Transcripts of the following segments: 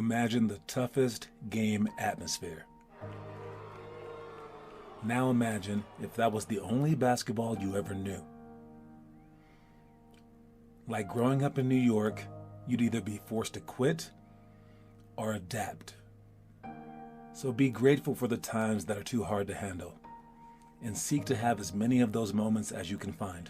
imagine the toughest game atmosphere. Now imagine if that was the only basketball you ever knew. Like growing up in New York, you'd either be forced to quit or adapt. So be grateful for the times that are too hard to handle and seek to have as many of those moments as you can find.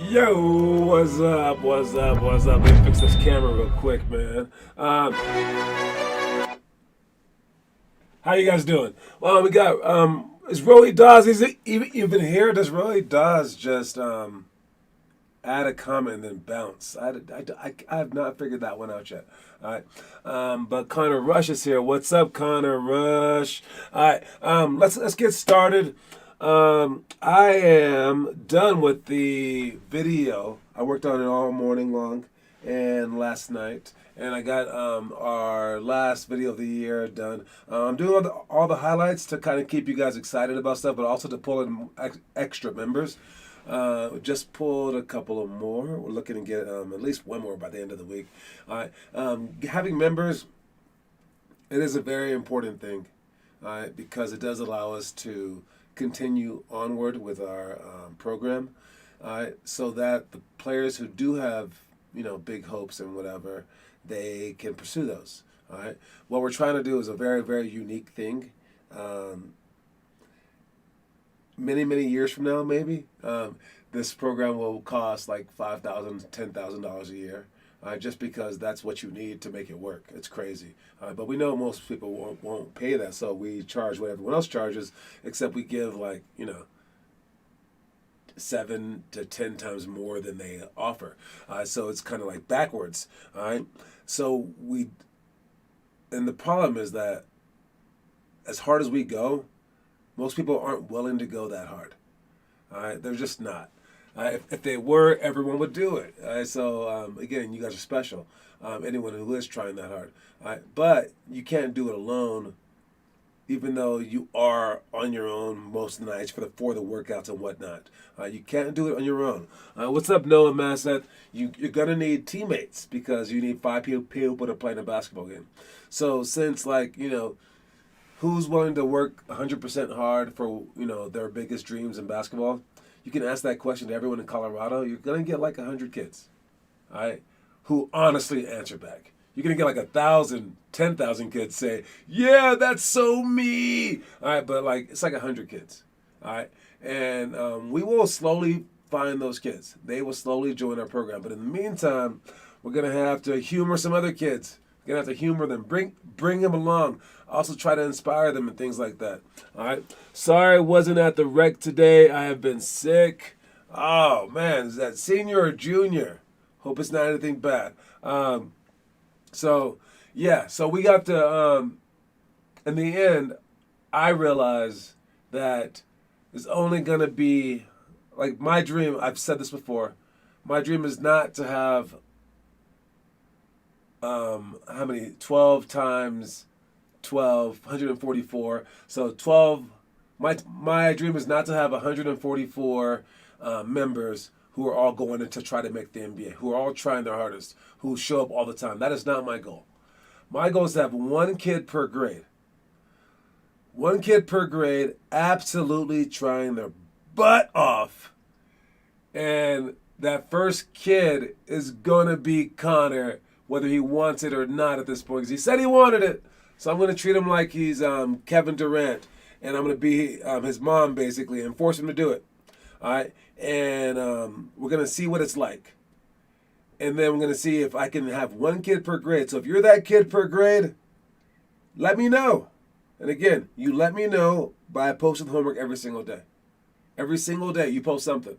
Yo, what's up? What's up? What's up? Let me fix this camera real quick, man. How you guys doing? Well, we got is Rolly Dawes? Is it even here? Does Rolly Dawes just add a comment and then bounce? I have not figured that one out yet. All right, but Connor Rush is here. What's up, Connor Rush? All right, let's get started. I am done with the video. I worked on it all morning long and last night, and I got our last video of the year done. I'm doing all the highlights to kind of keep you guys excited about stuff, but also to pull in extra members. Just pulled a couple of more. We're looking to get at least one more by the end of the week. All right, having members, it is a very important thing, because it does allow us to continue onward with our program, so that the players who do have big hopes and whatever, they can pursue those. All right, what we're trying to do is a very, very unique thing. Many years from now, maybe this program will cost like $5,000, $10,000 a year. Just because that's what you need to make it work. It's crazy. But we know most people won't pay that, so we charge what everyone else charges, except we give 7 to 10 times more than they offer. So it's kind of like backwards. All right. So and the problem is that as hard as we go, most people aren't willing to go that hard. All right. They're just not. If they were, everyone would do it. So again, you guys are special. Anyone who is trying that hard. But you can't do it alone, even though you are on your own most nights for the workouts and whatnot. You can't do it on your own. What's up, Noah Masseth? You're going to need teammates because you need 5 people to play in a basketball game. So since who's willing to work 100% hard for their biggest dreams in basketball? You can ask that question to everyone in Colorado. You're going to get like 100 kids, all right, who honestly answer back. You're going to get like 1,000, 10,000 kids say, yeah, that's so me. All right, but it's like 100 kids, all right? And we will slowly find those kids. They will slowly join our program. But in the meantime, we're going to have to humor some other kids. We're going to have to humor them, bring them along. Also try to inspire them and things like that. All right. Sorry I wasn't at the rec today. I have been sick. Oh, man. Is that senior or junior? Hope it's not anything bad. So we got to, in the end, I realized that it's only going to be, my dream, I've said this before, My dream is not to have how many? 12 times 12, 144. So 12. My dream is not to have 144 members who are all going in to try to make the NBA, who are all trying their hardest, who show up all the time. That is not my goal. My goal is to have one kid per grade. One kid per grade absolutely trying their butt off. And that first kid is going to be Connor, whether he wants it or not at this point. Because he said he wanted it. So I'm going to treat him like he's Kevin Durant. And I'm going to be his mom, basically, and force him to do it. All right? And we're going to see what it's like. And then we're going to see if I can have one kid per grade. So if you're that kid per grade, let me know. And again, you let me know by posting homework every single day. Every single day you post something.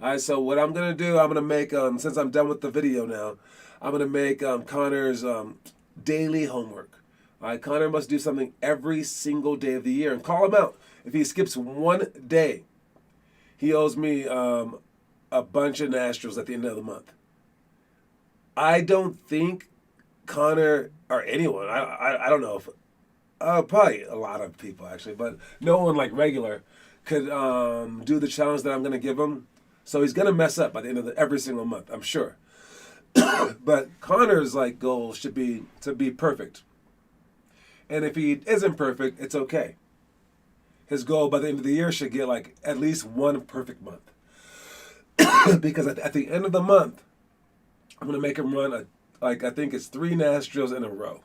All right, so what I'm going to do, I'm going to make, since I'm done with the video now, I'm going to make Connor's daily homework. All right, Connor must do something every single day of the year. And call him out. If he skips one day, he owes me a bunch of Astros at the end of the month. I don't think Connor or anyone, I don't know if, probably a lot of people actually, but no one like regular could do the challenge that I'm going to give him. So he's going to mess up by the end of every single month, I'm sure. But Connor's like goal should be to be perfect. And if he isn't perfect, it's okay. His goal by the end of the year should get like at least one perfect month. Because at the end of the month, I'm going to make him run I think it's 3 Astros in a row.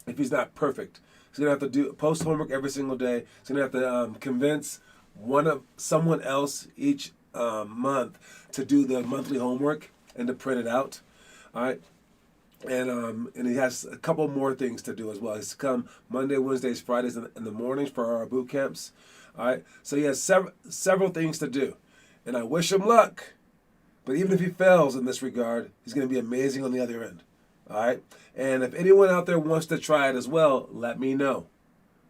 If he's not perfect. He's going to have to post homework every single day. He's going to have to convince someone else each month to do the monthly homework and to print it out. All right. And he has a couple more things to do as well. He's to come Monday, Wednesdays, Fridays in the mornings for our boot camps. All right. So he has several things to do. And I wish him luck. But even if he fails in this regard, he's going to be amazing on the other end. All right? And if anyone out there wants to try it as well, let me know.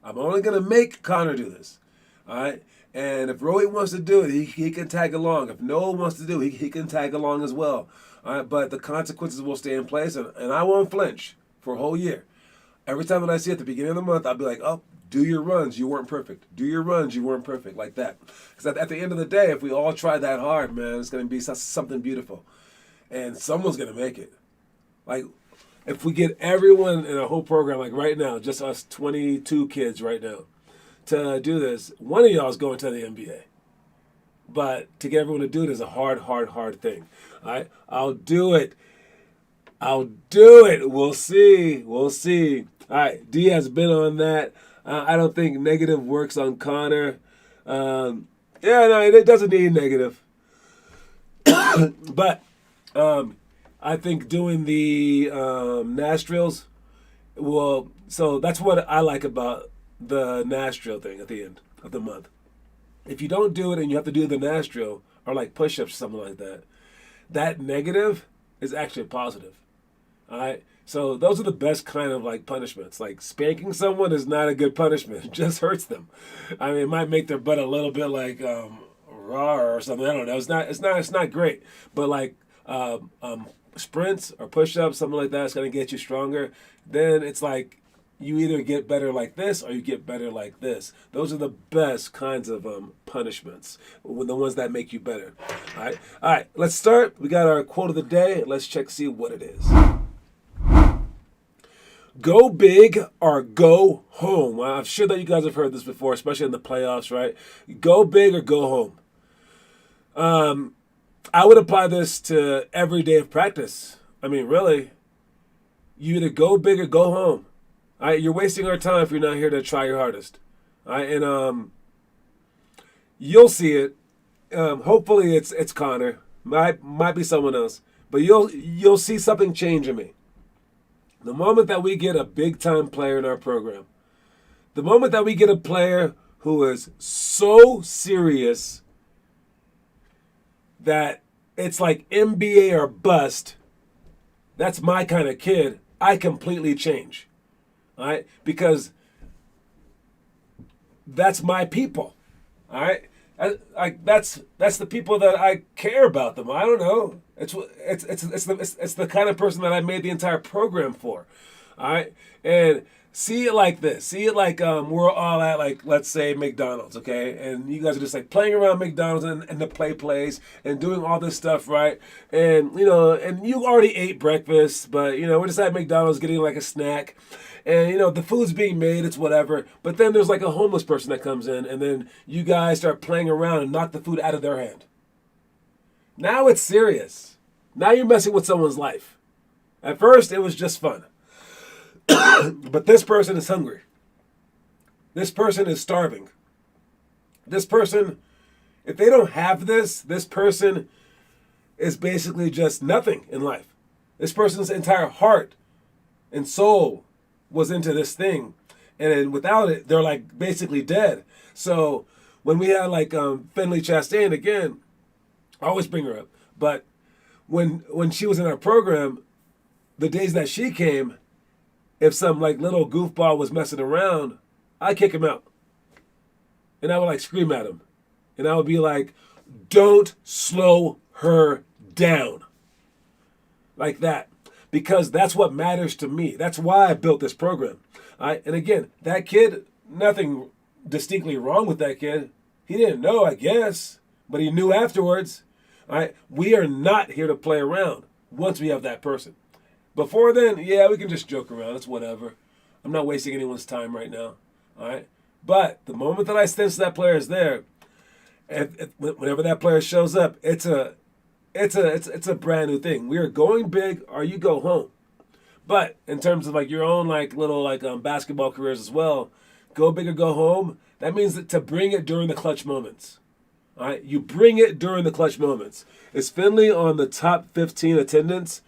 I'm only going to make Connor do this. All right? And if Rohit wants to do it, he can tag along. If Noah wants to do it, he can tag along as well. All right? But the consequences will stay in place, and I won't flinch for a whole year. Every time that I see it at the beginning of the month, I'll be like, oh, do your runs. You weren't perfect. Do your runs. You weren't perfect. Like that. Because at the end of the day, if we all try that hard, man, it's going to be something beautiful. And someone's going to make it. Like, if we get everyone in a whole program, like right now, just us 22 kids right now, to do this, one of y'all is going to the NBA. But to get everyone to do it is a hard thing. All right? I'll do it. We'll see. All right, D has been on that. I don't think negative works on Connor. It doesn't need negative. But I think doing the nostrils will. So that's what I like about the nostril thing at the end of the month. If you don't do it and you have to do the nostril or like push-ups or something like that, that negative is actually a positive. All right. So those are the best kind of like punishments. Like spanking someone is not a good punishment. It just hurts them. I mean, it might make their butt a little bit like raw or something. I don't know. It's not great. But like sprints or push-ups, something like that, it's gonna get you stronger. Then it's like you either get better like this or you get better like this. Those are the best kinds of punishments. The ones that make you better. All right. Let's start. We got our quote of the day. Let's see what it is. Go big or go home. I'm sure that you guys have heard this before, especially in the playoffs, right? Go big or go home. I would apply this to every day of practice. I mean, really, you either go big or go home. All right, you're wasting our time if you're not here to try your hardest. All right, and you'll see it. Hopefully, it's Connor. Might be someone else, but you'll see something change in me. The moment that we get a big-time player in our program, the moment that we get a player who is so serious that it's like NBA or bust, that's my kind of kid, I completely change. All right? Because that's my people. All right? Like that's the people that I care about them. I don't know. It's the kind of person that I made the entire program for. All right, and see it like this. See it like we're all at, like, let's say McDonald's, okay, and you guys are just like playing around McDonald's and the plays and doing all this stuff, right? And and you already ate breakfast, but we're just at McDonald's getting like a snack. And the food's being made, it's whatever. But then there's like a homeless person that comes in, and then you guys start playing around and knock the food out of their hand. Now it's serious. Now you're messing with someone's life. At first, it was just fun. But this person is hungry. This person is starving. This person, if they don't have this person is basically just nothing in life. This person's entire heart and soul was into this thing, and without it, they're like basically dead. So when we had like Finley Chastain again, I always bring her up, but when she was in our program, the days that she came, if some like little goofball was messing around, I'd kick him out, and I would like scream at him, and I would be like, "Don't slow her down," like that. Because that's what matters to me. That's why I built this program. All right? And again, that kid, nothing distinctly wrong with that kid. He didn't know, I guess, but he knew afterwards. All right? We are not here to play around once we have that person. Before then, yeah, we can just joke around. It's whatever. I'm not wasting anyone's time right now. All right? But the moment that I sense that player is there, whenever that player shows up, it's a brand new thing. We are going big, or you go home. But in terms of like your own like little like basketball careers as well, go big or go home. That means that to bring it during the clutch moments. All right, you bring it during the clutch moments. Is Finley on the top 15 attendance?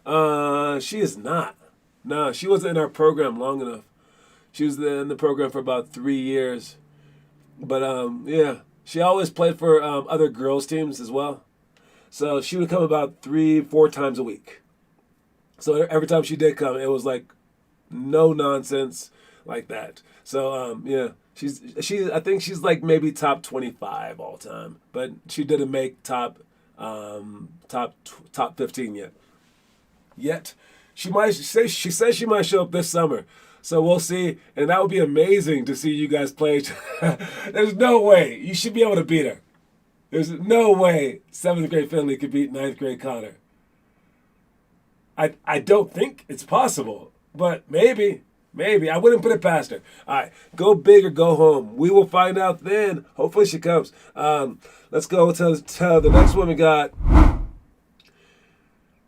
She is not. No, she wasn't in our program long enough. She was in the program for about 3 years. But yeah, she always played for other girls teams as well. So she would come about 3-4 times a week. So every time she did come, it was like no nonsense like that. So yeah, I think she's like maybe top 25 all time, but she didn't make top 15 yet. She says she might show up this summer. So we'll see, and that would be amazing to see you guys play. There's no way you should be able to beat her. There's no way 7th grade Finley could beat 9th grade Connor. I don't think it's possible, but maybe. I wouldn't put it past her. All right, go big or go home. We will find out then. Hopefully she comes. Let's go to the next one we got.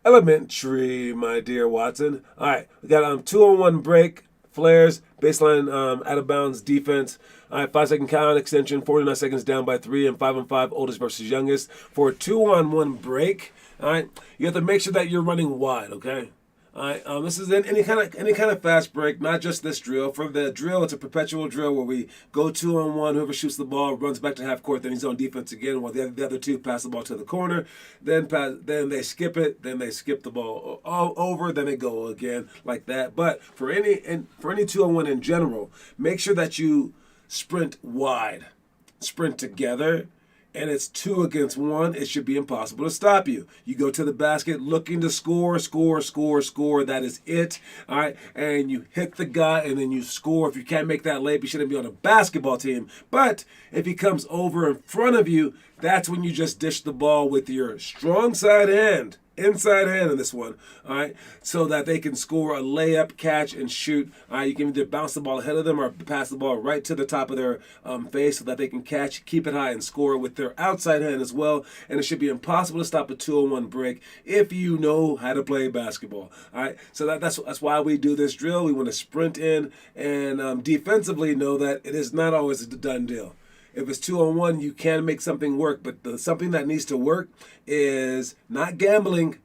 Elementary, my dear Watson. All right, we got 2-on-1 break, flares, baseline out of bounds defense. All right, 5-second count extension, 49 seconds down by 3, and 5-on-5 oldest versus youngest. For a 2-on-1 break, all right, you have to make sure that you're running wide, okay? All right, this is any kind of fast break, not just this drill. For the drill, it's a perpetual drill where we go 2-on-1. Whoever shoots the ball runs back to half court, then he's on defense again. While the other two pass the ball to the corner, then they skip it, then they skip the ball all over, then they go again like that. But for any 2-on-1 in general, make sure that you sprint wide, sprint together. And it's 2 against 1, it should be impossible to stop you. You go to the basket looking to score. That is it. All right. And you hit the guy and then you score. If you can't make that layup, you shouldn't be on a basketball team. But if he comes over in front of you, that's when you just dish the ball with your strong side hand. Inside hand in this one, all right, so that they can score a layup, catch, and shoot. All right, you can either bounce the ball ahead of them or pass the ball right to the top of their face so that they can catch, keep it high, and score with their outside hand as well. And it should be impossible to stop a 2-on-1 break if you know how to play basketball. All right, so that's why we do this drill. We want to sprint in and defensively know that it is not always a done deal. If it's 2-on-1, you can make something work, but something that needs to work is not gambling.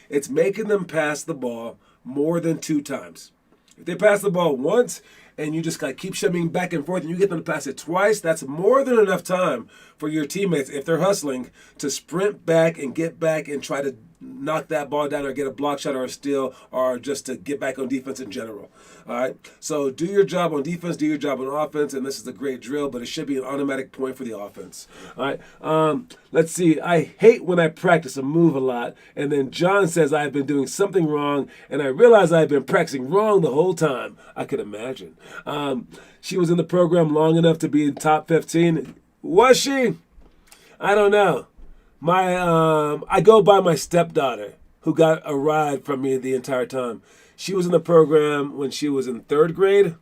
It's making them pass the ball more than 2 times. If they pass the ball once and you just keep shoving back and forth and you get them to pass it twice, that's more than enough time for your teammates, if they're hustling, to sprint back and get back and try to knock that ball down or get a block shot or a steal or just to get back on defense in general. All right. So do your job on defense, do your job on offense, and this is a great drill, but it should be an automatic point for the offense. All right. Let's see. I hate when I practice a move a lot, and then John says I've been doing something wrong, and I realize I've been practicing wrong the whole time. I could imagine. She was in the program long enough to be in top 15. Was she? I don't know. I go by my stepdaughter, who got a ride from me the entire time. She was in the program when she was in 3rd grade,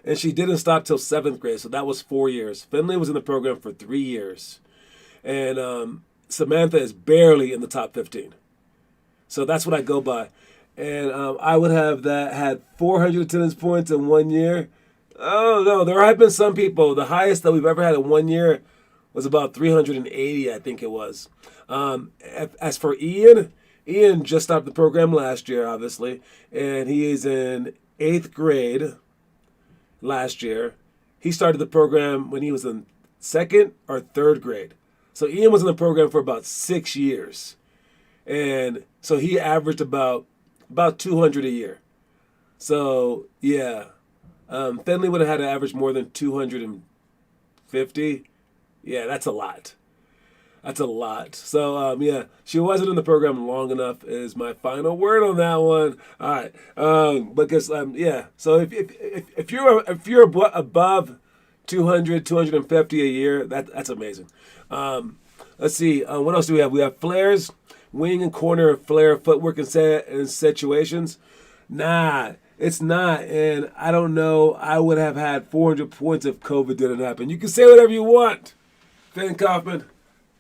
and she didn't stop till 7th grade, so that was 4 years. Finley was in the program for 3 years, and Samantha is barely in the top 15. So that's what I go by. And I would have had 400 attendance points in 1 year. Oh, no, there have been some people. The highest that we've ever had in 1 year was about 380, I think it was. As for Ian just stopped the program last year, obviously, and he is in 8th grade last year. He started the program when he was in 2nd or 3rd grade. So Ian was in the program for about 6 years. And so he averaged about 200 a year. So, yeah. Finley would have had to average more than 250. Yeah, that's a lot. That's a lot. So, yeah, she wasn't in the program long enough is my final word on that one. All right. Because, yeah. So if you're above 200, 250 a year, that's amazing. Let's see. What else do we have? We have flares, wing and corner flare footwork in situations. Nah, it's not. And I don't know. I would have had 400 points if COVID didn't happen. You can say whatever you want, Finn Kaufman.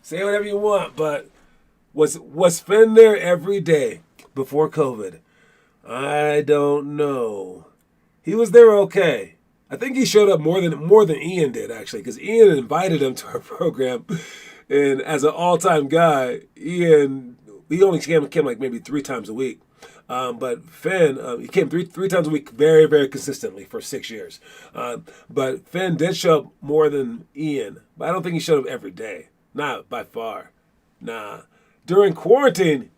Say whatever you want, but was Finn there every day before COVID? I don't know. He was there okay. I think he showed up more than Ian did, actually, because Ian invited him to our program. And as an all-time guy, Ian, he only came like maybe 3 times a week. But Finn, he came three times a week very, very consistently for 6 years. But Finn did show up more than Ian, but I don't think he showed up every day. Not by far. Nah. During quarantine,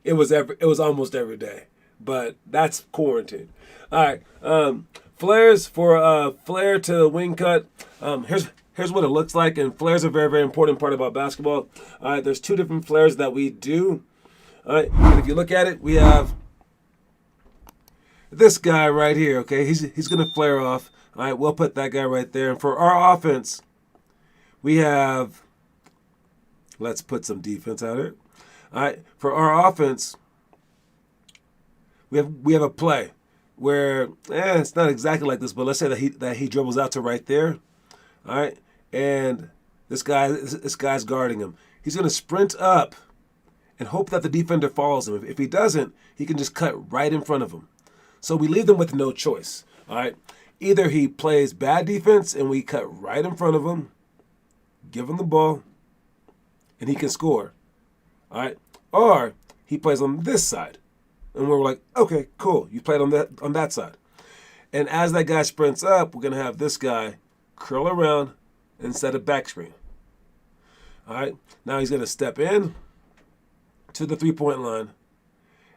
it was almost every day. But that's quarantine. All right. Flares for flare to wing cut. Here's what it looks like. And flares are a very, very important part about basketball. All right. There's 2 different flares that we do. All right. And if you look at it, we have this guy right here. Okay. He's going to flare off. All right. We'll put that guy right there. And for our offense, we have... Let's put some defense out here. All right. For our offense, we have a play where it's not exactly like this, but let's say that he dribbles out to right there. All right. And this guy's guarding him. He's going to sprint up and hope that the defender follows him. If he doesn't, he can just cut right in front of him. So we leave them with no choice. All right. Either he plays bad defense and we cut right in front of him, give him the ball, and he can score, all right? Or he plays on this side, and we're like, okay, cool, you played on that side. And as that guy sprints up, we're gonna have this guy curl around and set a back screen. All right, now he's gonna step in to the 3-point line,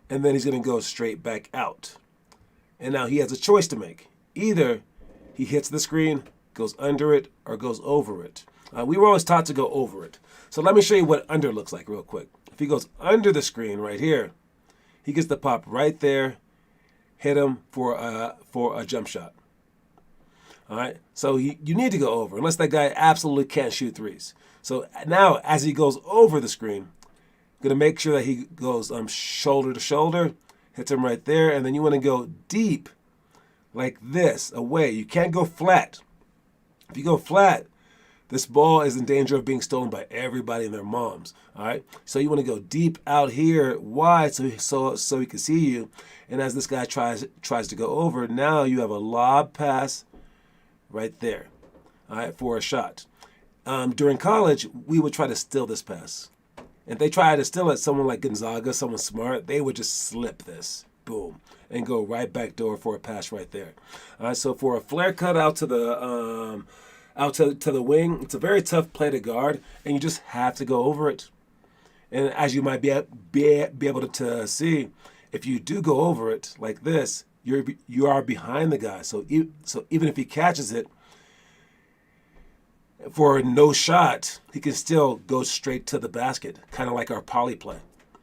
and then he's gonna go straight back out. And now he has a choice to make. Either he hits the screen, goes under it, or goes over it. We were always taught to go over it. So let me show you what under looks like real quick. If he goes under the screen right here, he gets the pop right there, hit him for a jump shot. All right. So you need to go over unless that guy absolutely can't shoot threes. So now as he goes over the screen, I'm gonna make sure that he goes shoulder to shoulder, hits him right there, and then you want to go deep like this away. You can't go flat. If you go flat, this ball is in danger of being stolen by everybody and their moms. All right, so you want to go deep out here, wide, so he can see you. And as this guy tries to go over, now you have a lob pass right there. All right, for a shot. During college, we would try to steal this pass. And if they try to steal it, someone like Gonzaga, someone smart, they would just slip this, boom, and go right back door for a pass right there. All right, so for a flare cut out to the wing, it's a very tough play to guard, and you just have to go over it. And as you might be able to see, if you do go over it like this, you are behind the guy. So even if he catches it for no shot, he can still go straight to the basket, kind of like our poly play.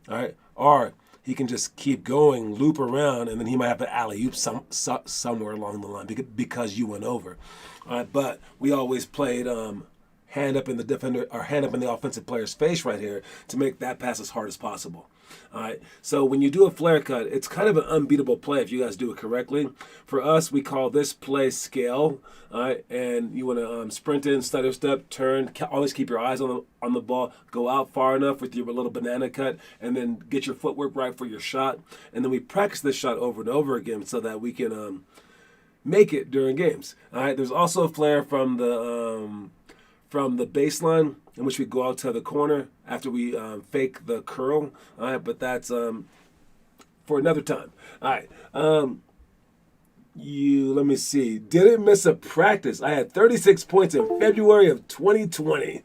All right, or he can just keep going, loop around, and then he might have an alley-oop somewhere along the line because you went over. All right, but we always played hand up in the defender or hand up in the offensive player's face right here to make that pass as hard as possible. All right, so when you do a flare cut, it's kind of an unbeatable play if you guys do it correctly. For us, we call this play scale. All right, and you want to sprint in, stutter step, turn. Always keep your eyes on the ball. Go out far enough with your little banana cut, and then get your footwork right for your shot. And then we practice this shot over and over again so that we can make it during games. All right, there's also a flare from the baseline, in which we go out to the corner after we fake the curl. All right, but that's for another time. All right. Let me see. Didn't miss a practice. I had 36 points in February of 2020.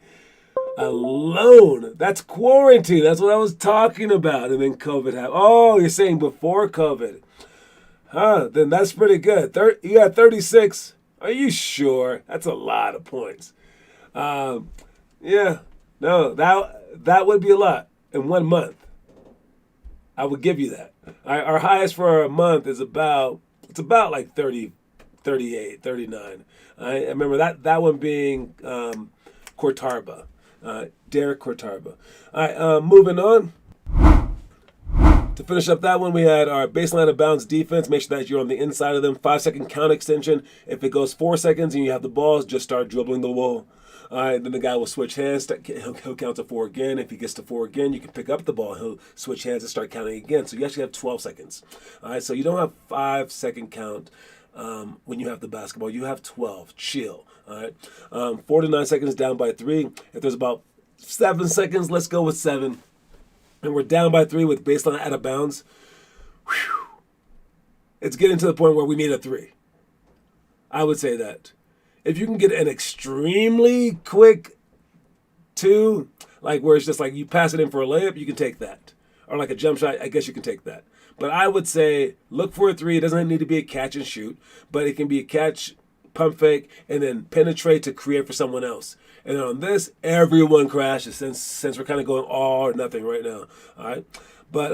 Alone. That's quarantine. That's what I was talking about. And then COVID happened. Oh, you're saying before COVID. Huh, then that's pretty good. You got 36. Are you sure? That's a lot of points. Yeah, no, that would be a lot in 1 month. I would give you that. Our highest for a month is about like 30, 38, 39. I remember that one being Cortarba, Derek Cortarba. All right, moving on. To finish up that one, we had our baseline of bounds defense. Make sure that you're on the inside of them. 5-second count extension. If it goes 4 seconds and you have the balls, just start dribbling the wall. All right, then the guy will switch hands. He'll count to 4 again. If he gets to 4 again, you can pick up the ball. He'll switch hands and start counting again. So you actually have 12 seconds. All right, so you don't have 5-second count when you have the basketball. You have 12. Chill. All right, 4 to 9 seconds down by 3. If there's about 7 seconds, let's go with 7. And we're down by 3 with baseline out of bounds. Whew. It's getting to the point where we need a 3. I would say that. If you can get an extremely quick 2, like where it's just like you pass it in for a layup, you can take that. Or like a jump shot, I guess you can take that. But I would say look for a 3. It doesn't need to be a catch and shoot, but it can be a catch, pump fake, and then penetrate to create for someone else. And on this, everyone crashes since we're kind of going all or nothing right now. All right, but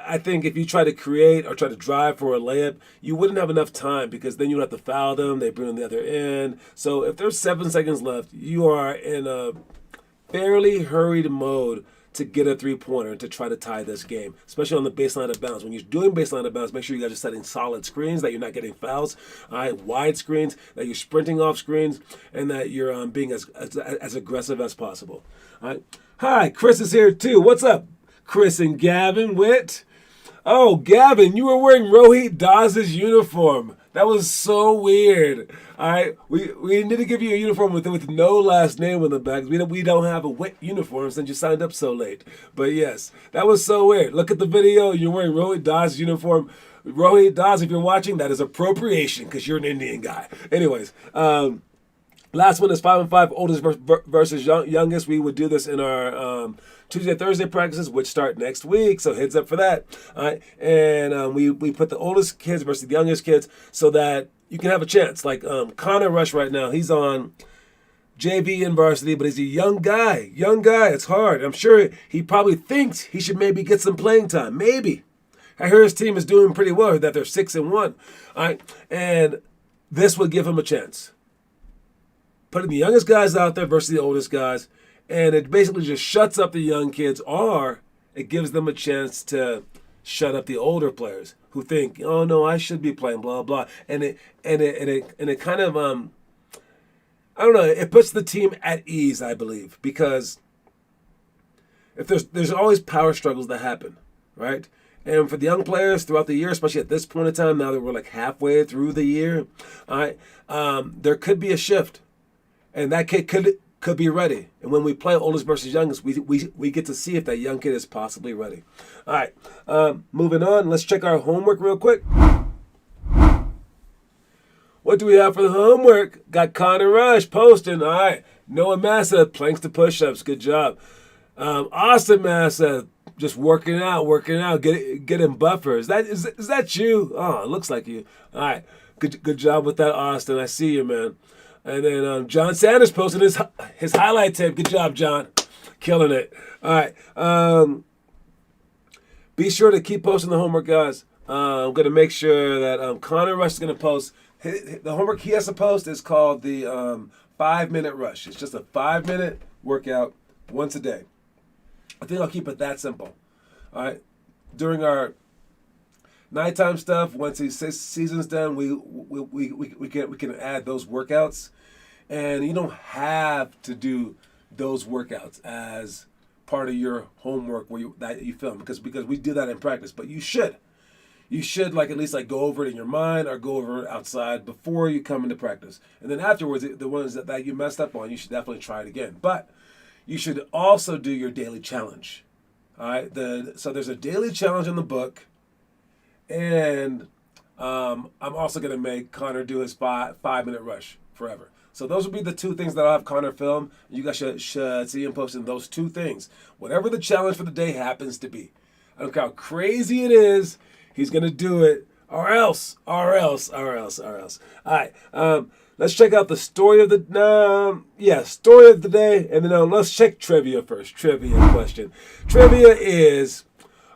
I think if you try to create or try to drive for a layup, you wouldn't have enough time because then you would have to foul them. They bring on the other end. So if there's 7 seconds left, you are in a fairly hurried mode to get a 3-pointer to try to tie this game, especially on the baseline of bounds. When you're doing baseline of bounds, make sure you guys are setting solid screens, that you're not getting fouls, all right, wide screens, that you're sprinting off screens, and that you're being as aggressive as possible. All right. Hi, Chris is here too. What's up, Chris and Gavin Witt? Oh, Gavin, you were wearing Rohit Das's uniform. That was so weird. All right, we need to give you a uniform with no last name on the back. We don't have a wet uniform since you signed up so late. But yes, that was so weird. Look at the video. You're wearing Rohit Das's uniform. Rohit Das, if you're watching, that is appropriation because you're an Indian guy. Anyways, last one is 5-on-5, oldest versus youngest. We would do this in our Tuesday, Thursday practices, which start next week. So heads up for that. All right, and we put the oldest kids versus the youngest kids so that you can have a chance. Like Connor Rush right now, he's on JV in varsity, but he's a young guy. It's hard. I'm sure he probably thinks he should maybe get some playing time. Maybe. I hear his team is doing pretty well, that they're 6-1. All right, and this would give him a chance. Putting the youngest guys out there versus the oldest guys, and it basically just shuts up the young kids, or it gives them a chance to shut up the older players who think, oh no, I should be playing, blah blah. And it kind of I don't know. It puts the team at ease, I believe, because if there's always power struggles that happen, right? And for the young players throughout the year, especially at this point in time, now that we're like halfway through the year, all right, there could be a shift. And that kid could be ready. And when we play oldest versus youngest, we get to see if that young kid is possibly ready. All right, moving on. Let's check our homework real quick. What do we have for the homework? Got Connor Rush posting. All right, Noah Massa, planks to push-ups. Good job. Austin man said, just working out, getting buffer. Is that you? Oh, it looks like you. All right, good job with that, Austin. I see you, man. And then John Sanders posted his highlight tape. Good job, John, killing it. All right, be sure to keep posting the homework, guys. I'm gonna make sure that Connor Rush is gonna post. The homework he has to post is called the 5-minute rush. It's just a 5-minute workout once a day. I think I'll keep it that simple. All right. During our nighttime stuff, once the season's done, we can add those workouts, and you don't have to do those workouts as part of your homework that you film because we do that in practice. But you should. You should at least go over it in your mind or go over it outside before you come into practice. And then afterwards, the ones that you messed up on, you should definitely try it again. But you should also do your daily challenge. All right. So there's a daily challenge in the book, and I'm also going to make Connor do his 5-minute rush forever. So those will be the two things that I'll have Connor film. You guys should see him posting those two things. Whatever the challenge for the day happens to be. I don't care how crazy it is. He's going to do it or else. All right. Let's check out the story of the story of the day, and then let's check trivia first. Trivia question. Trivia is,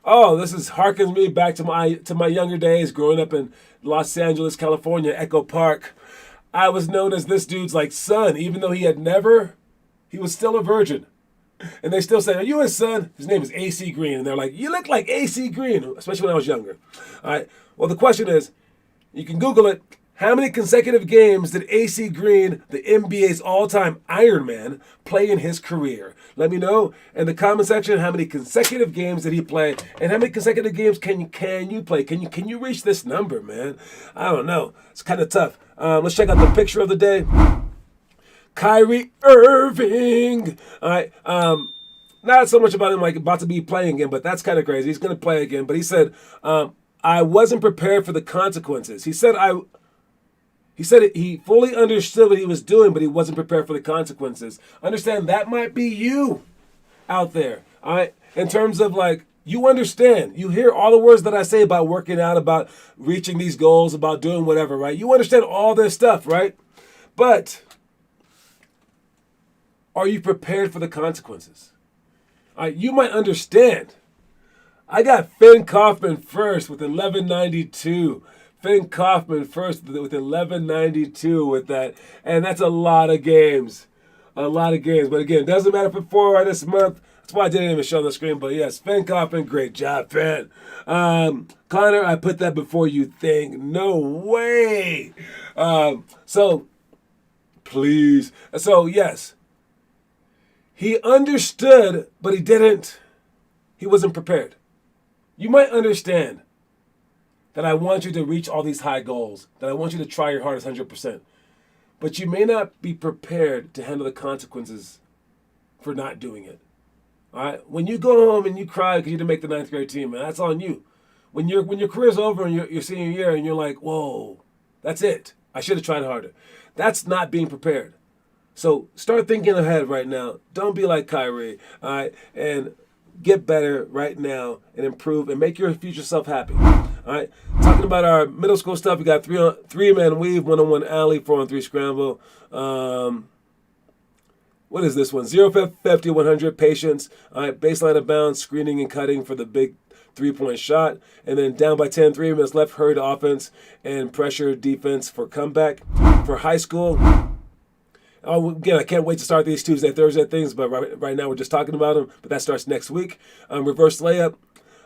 this harkens me back to my younger days growing up in Los Angeles, California, Echo Park. I was known as this dude's son, even though he was still a virgin. And they still say, are you his son? His name is AC Green. And they're like, you look like AC Green, especially when I was younger. All right. Well, the question is, you can Google it. How many consecutive games did AC Green, the NBA's all-time Iron Man, play in his career? Let me know in the comment section how many consecutive games did he play, and how many consecutive games can you play? Can you reach this number, man? I don't know. It's kind of tough. Let's check out the picture of the day. Kyrie Irving. All right. Not so much about him about to be playing again, but that's kind of crazy. He's going to play again. But he said, I wasn't prepared for the consequences. He said he fully understood what he was doing, but he wasn't prepared for the consequences. Understand that might be you out there. All right. In terms of you understand. You hear all the words that I say about working out, about reaching these goals, about doing whatever, right? You understand all this stuff, right? But are you prepared for the consequences? You might understand. I got Finn Kaufman first with 1192. Finn Kaufman first with 1192 with that. And that's a lot of games. But again, it doesn't matter if it's 4 this month. That's why I didn't even show on the screen. But yes, Finn Kaufman, great job, Finn. Connor, I put that before you think. No way. So, please. So, yes. He understood, but he didn't. He wasn't prepared. You might understand that I want you to reach all these high goals, that I want you to try your hardest 100%. But you may not be prepared to handle the consequences for not doing it. All right? When you go home and you cry because you didn't make the 9th grade team, man, that's on you. When your career's over and your senior year and you're like, whoa, that's it. I should have tried harder. That's not being prepared. So start thinking ahead right now. Don't be like Kyrie, all right? And get better right now and improve and make your future self happy. All right? Talking about our middle school stuff, we got three-man weave, 1-on-1 alley, 4-on-3 scramble. What is this one? 0, 50, 100, patience. All right, baseline of bounds, screening and cutting for the big 3-point shot. And then down by 10, 3 minutes left, hurried offense and pressure defense for comeback. For high school, again, I can't wait to start these Tuesday, Thursday things, but right now we're just talking about them. But that starts next week. Reverse layup,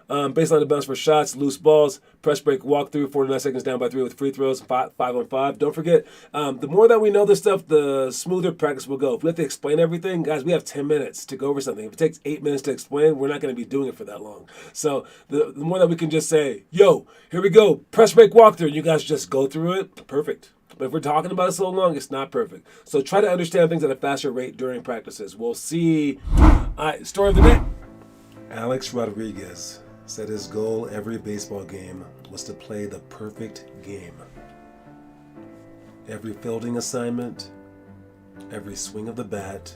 baseline of bounds for shots, loose balls, press break, walk through, 49 seconds down by 3 with free throws, 5-on-5. Don't forget, the more that we know this stuff, the smoother practice will go. If we have to explain everything, guys, we have 10 minutes to go over something. If it takes 8 minutes to explain, we're not going to be doing it for that long. So the more that we can just say, yo, here we go, press break, walk through, and you guys just go through it, perfect. But if we're talking about it so long, it's not perfect. So try to understand things at a faster rate during practices. We'll see. Story of the day. Alex Rodriguez said his goal every baseball game was to play the perfect game. Every fielding assignment, every swing of the bat,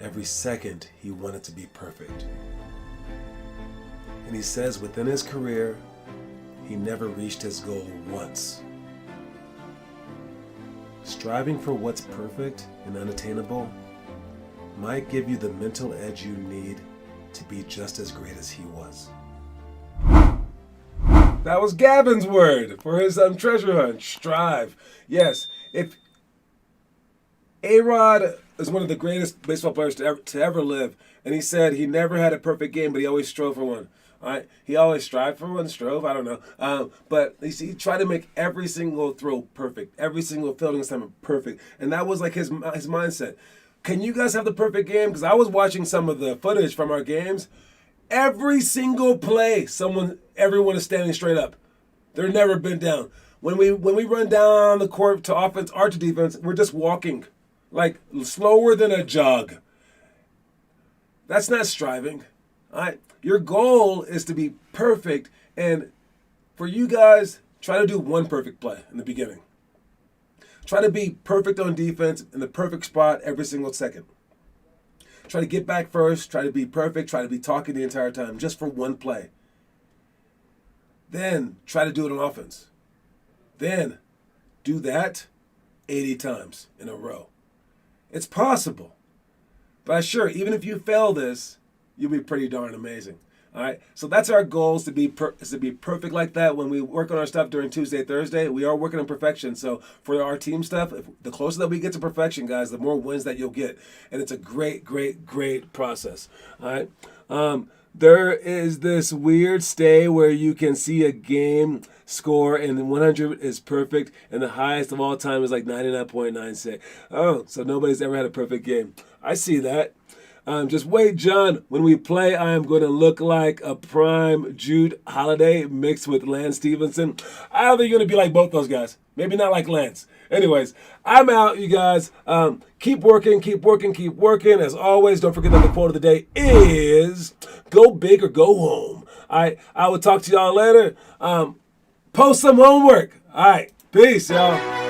Every second, he wanted to be perfect. And he says within his career, he never reached his goal once. Striving for what's perfect and unattainable might give you the mental edge you need to be just as great as he was. That was Gavin's word for his treasure hunt. Strive. Yes, if A-Rod is one of the greatest baseball players to ever live, and he said he never had a perfect game, but he always strove for one. All right, he always strived for one, strove. I don't know, but he tried to make every single throw perfect, every single fielding assignment perfect, and that was like his mindset. Can you guys have the perfect game? Because I was watching some of the footage from our games. Every single play, everyone is standing straight up. They're never bent down. When we run down the court to offense or to defense, we're just walking, like slower than a jog. That's not striving. All right? Your goal is to be perfect, and for you guys, try to do one perfect play in the beginning. Try to be perfect on defense in the perfect spot every single second. Try to get back first. Try to be perfect. Try to be talking the entire time just for one play. Then try to do it on offense. Then do that 80 times in a row. It's possible. But sure, even if you fail this, you'll be pretty darn amazing. All right, so that's our goal, is to be perfect like that. When we work on our stuff during Tuesday, Thursday, we are working on perfection. So for our team stuff, the closer that we get to perfection, guys, the more wins that you'll get, and it's a great, great, great process. All right, there is this weird stay where you can see a game score, and 100 is perfect, and the highest of all time is like 99.96. Oh, so nobody's ever had a perfect game. I see that. Just wait, John. When we play, I am going to look like a prime Jude Holiday mixed with Lance Stevenson. I don't think you're going to be like both those guys. Maybe not like Lance. Anyways, I'm out, you guys. Keep working, keep working, keep working. As always, don't forget that the quote of the day is go big or go home. All right, I will talk to y'all later. Post some homework. All right, peace, y'all.